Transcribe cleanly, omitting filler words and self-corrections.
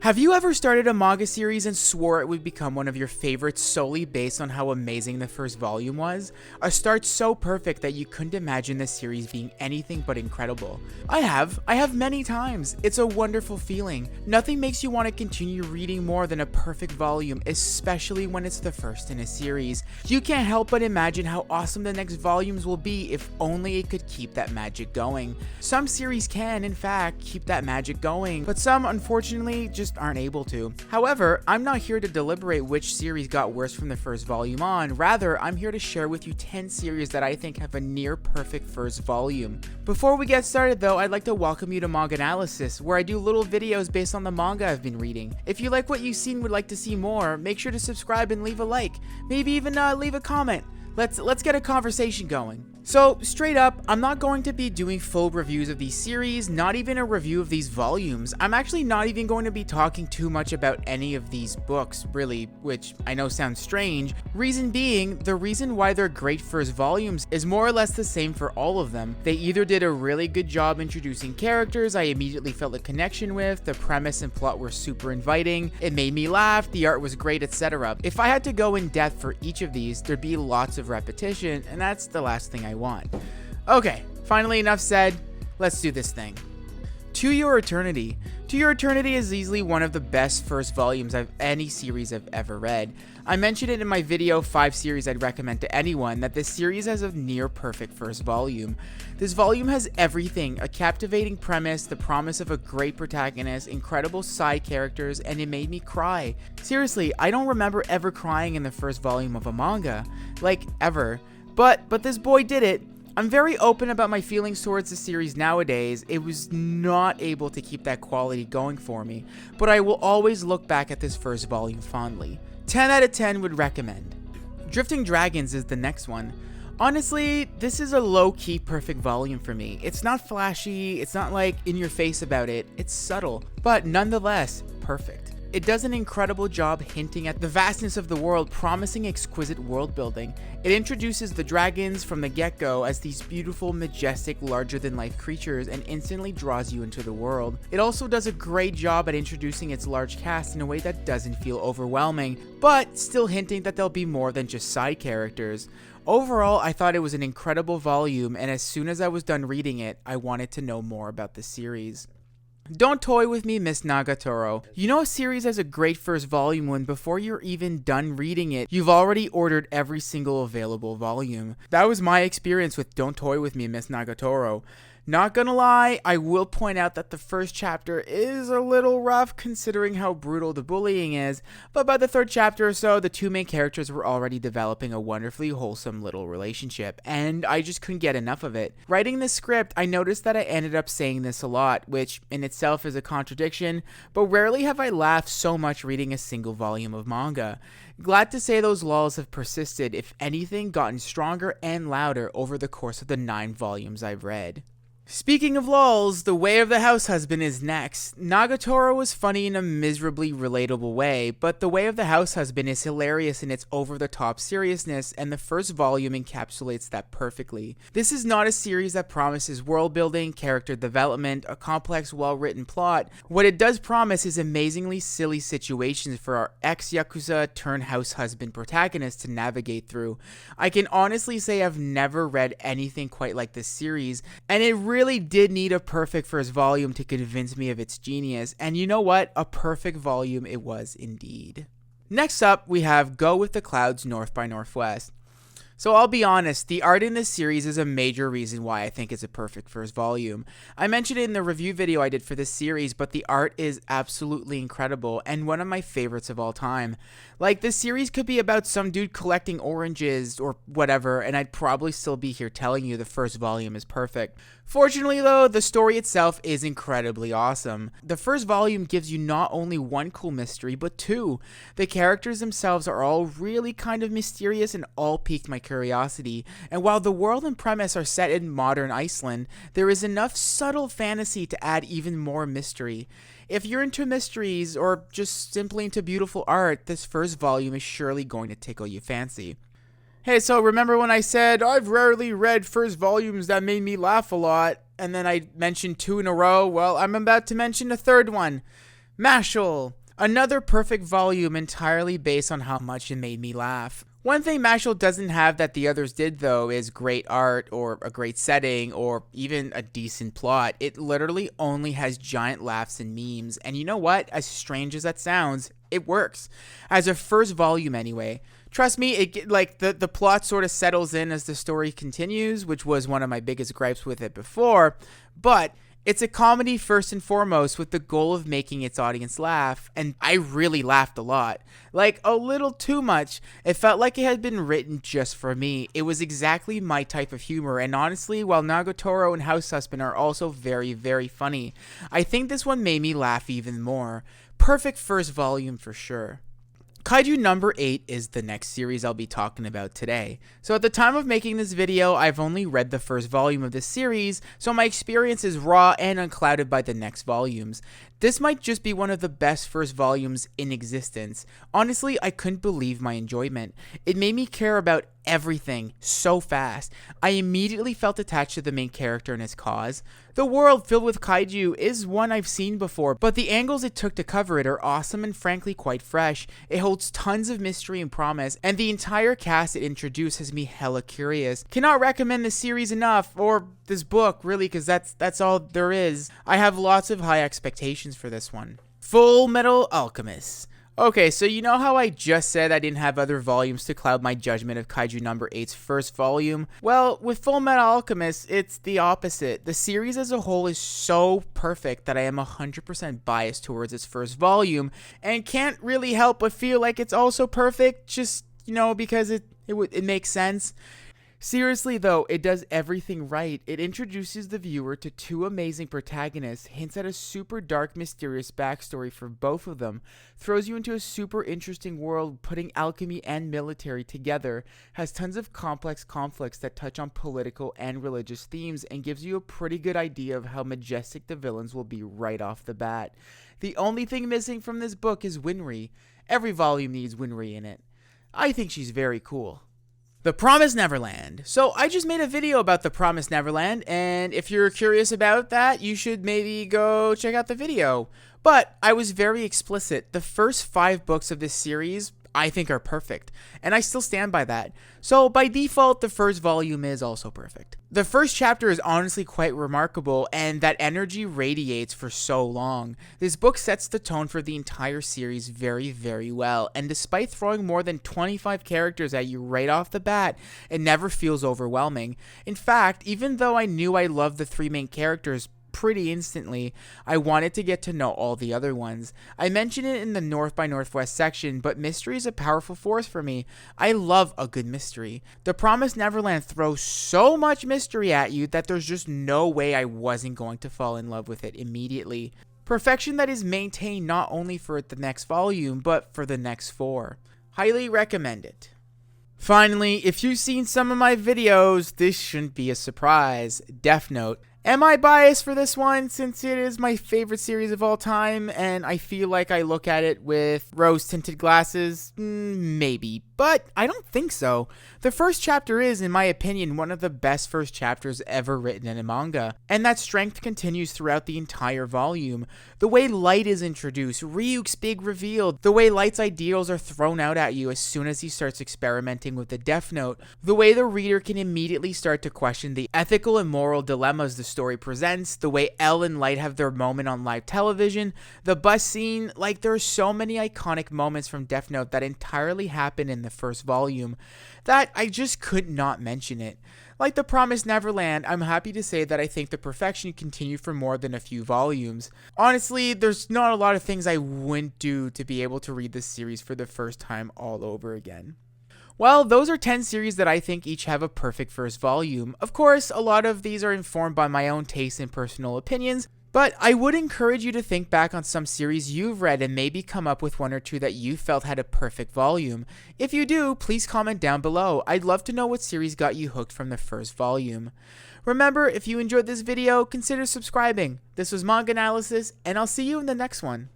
Have you ever started a manga series and swore it would become one of your favorites solely based on how amazing the first volume was? A start so perfect that you couldn't imagine the series being anything but incredible. I have many times. It's a wonderful feeling. Nothing makes you want to continue reading more than a perfect volume, especially when it's the first in a series. You can't help but imagine how awesome the next volumes will be if only it could keep that magic going. Some series can, in fact, keep that magic going, but some, unfortunately, just aren't able to. However, I'm not here to deliberate which series got worse from the first volume on. Rather, I'm here to share with you 10 series that I think have a near perfect first volume. Before we get started though, I'd like to welcome you to MangAnalysis, where I do little videos based on the manga I've been reading. If you like what you've seen and would like to see more, make sure to subscribe and leave a like. Maybe even leave a comment. Let's get a conversation going. So, straight up, I'm not going to be doing full reviews of these series, not even a review of these volumes. I'm actually not even going to be talking too much about any of these books, really, which I know sounds strange. Reason being, the reason why they're great first volumes is more or less the same for all of them. They either did a really good job introducing characters I immediately felt a connection with, the premise and plot were super inviting, it made me laugh, the art was great, etc. If I had to go in depth for each of these, there'd be lots of repetition, and that's the last thing I want. Okay, finally enough said, let's do this thing. To Your Eternity. To Your Eternity is easily one of the best first volumes of any series I've ever read. I mentioned it in my video 5 series I'd recommend to anyone that this series has a near perfect first volume. This volume has everything: a captivating premise, the promise of a great protagonist, incredible side characters, and it made me cry. Seriously, I don't remember ever crying in the first volume of a manga. Like, ever. But this boy did it. I'm very open about my feelings towards the series nowadays. It was not able to keep that quality going for me, but I will always look back at this first volume fondly. 10 out of 10 would recommend. Drifting Dragons is the next one. Honestly, this is a low-key perfect volume for me. It's not flashy, it's not like in your face about it, it's subtle, but nonetheless, perfect. It does an incredible job hinting at the vastness of the world, promising exquisite world building. It introduces the dragons from the get-go as these beautiful, majestic, larger-than-life creatures and instantly draws you into the world. It also does a great job at introducing its large cast in a way that doesn't feel overwhelming, but still hinting that they'll be more than just side characters. Overall, I thought it was an incredible volume, and as soon as I was done reading it, I wanted to know more about the series. Don't Toy With Me, Miss Nagatoro. You know a series has a great first volume when before you're even done reading it, you've already ordered every single available volume. That was my experience with Don't Toy With Me, Miss Nagatoro. Not gonna lie, I will point out that the first chapter is a little rough considering how brutal the bullying is, but by the third chapter or so, the two main characters were already developing a wonderfully wholesome little relationship, and I just couldn't get enough of it. Writing this script, I noticed that I ended up saying this a lot, which in itself is a contradiction, but rarely have I laughed so much reading a single volume of manga. Glad to say those lulls have persisted, if anything, gotten stronger and louder over the course of the 9 volumes I've read. Speaking of lulls, The Way of the House Husband is next. Nagatoro was funny in a miserably relatable way, but The Way of the House Husband is hilarious in its over-the-top seriousness, and the first volume encapsulates that perfectly. This is not a series that promises world building, character development, a complex, well-written plot. What it does promise is amazingly silly situations for our ex-Yakuza turned house husband protagonist to navigate through. I can honestly say I've never read anything quite like this series, and it really did need a perfect first volume to convince me of its genius, and you know what? A perfect volume it was indeed. Next up, we have Go With the Clouds North by Northwest. So I'll be honest, the art in this series is a major reason why I think it's a perfect first volume. I mentioned it in the review video I did for this series, but the art is absolutely incredible and one of my favorites of all time. Like, this series could be about some dude collecting oranges or whatever, and I'd probably still be here telling you the first volume is perfect. Fortunately though, the story itself is incredibly awesome. The first volume gives you not only one cool mystery, but 2. The characters themselves are all really kind of mysterious and all piqued my curiosity, and while the world and premise are set in modern Iceland, there is enough subtle fantasy to add even more mystery. If you're into mysteries or just simply into beautiful art, this first volume is surely going to tickle your fancy. Hey, so remember when I said I've rarely read first volumes that made me laugh a lot, and then I mentioned 2 in a row? Well, I'm about to mention a third one. Mashall! Another perfect volume entirely based on how much it made me laugh. One thing Mashall doesn't have that the others did though is great art or a great setting or even a decent plot. It literally only has giant laughs and memes, and you know what? As strange as that sounds, it works. As a first volume anyway. Trust me, the plot sort of settles in as the story continues, which was one of my biggest gripes with it before, but it's a comedy first and foremost with the goal of making its audience laugh, and I really laughed a lot. Like, a little too much. It felt like it had been written just for me. It was exactly my type of humor, and honestly, while Nagatoro and House Husband are also very, very funny, I think this one made me laugh even more. Perfect first volume for sure. Kaiju number 8 is the next series I'll be talking about today. So at the time of making this video, I've only read the first volume of this series, so my experience is raw and unclouded by the next volumes. This might just be one of the best first volumes in existence. Honestly, I couldn't believe my enjoyment. It made me care about everything so fast. I immediately felt attached to the main character and his cause. The world filled with kaiju is one I've seen before, but the angles it took to cover it are awesome and frankly quite fresh. It holds tons of mystery and promise, and the entire cast it introduced has me hella curious. Cannot recommend this series enough, or this book really, because that's all there is. I have lots of high expectations for this one. Fullmetal Alchemist. Okay, so you know how I just said I didn't have other volumes to cloud my judgment of Kaiju number 8's first volume? Well, with Fullmetal Alchemist, it's the opposite. The series as a whole is so perfect that I am 100% biased towards its first volume, and can't really help but feel like it's also perfect, just, you know, because it makes sense. Seriously though, it does everything right. It introduces the viewer to two amazing protagonists, hints at a super dark, mysterious backstory for both of them, throws you into a super interesting world putting alchemy and military together, has tons of complex conflicts that touch on political and religious themes, and gives you a pretty good idea of how majestic the villains will be right off the bat. The only thing missing from this book is Winry. Every volume needs Winry in it. I think she's very cool. The Promise Neverland. So I just made a video about The Promise Neverland, and if you're curious about that, you should maybe go check out the video. But I was very explicit. The first 5 books of this series I think are perfect, and I still stand by that. So by default, the first volume is also perfect. The first chapter is honestly quite remarkable, and that energy radiates for so long. This book sets the tone for the entire series very, very well, and despite throwing more than 25 characters at you right off the bat, it never feels overwhelming. In fact, even though I knew I loved the 3 main characters pretty instantly, I wanted to get to know all the other ones. I mentioned it in the North by Northwest section, but mystery is a powerful force for me. I love a good mystery. The Promised Neverland throws so much mystery at you that there's just no way I wasn't going to fall in love with it immediately. Perfection that is maintained not only for the next volume, but for the next 4. Highly recommend it. Finally, if you've seen some of my videos, this shouldn't be a surprise. Death Note. Am I biased for this one since it is my favorite series of all time and I feel like I look at it with rose-tinted glasses? Maybe, but I don't think so. The first chapter is, in my opinion, one of the best first chapters ever written in a manga, and that strength continues throughout the entire volume. The way Light is introduced, Ryuk's big reveal, the way Light's ideals are thrown out at you as soon as he starts experimenting with the Death Note, the way the reader can immediately start to question the ethical and moral dilemmas the story presents, the way Elle and Light have their moment on live television, the bus scene, like there are so many iconic moments from Death Note that entirely happen in the first volume that I just could not mention it. Like The Promised Neverland, I'm happy to say that I think the perfection continued for more than a few volumes. Honestly, there's not a lot of things I wouldn't do to be able to read this series for the first time all over again. Well, those are 10 series that I think each have a perfect first volume. Of course, a lot of these are informed by my own taste and personal opinions, but I would encourage you to think back on some series you've read and maybe come up with 1 or 2 that you felt had a perfect volume. If you do, please comment down below. I'd love to know what series got you hooked from the first volume. Remember, if you enjoyed this video, consider subscribing. This was MangAnalysis, and I'll see you in the next one.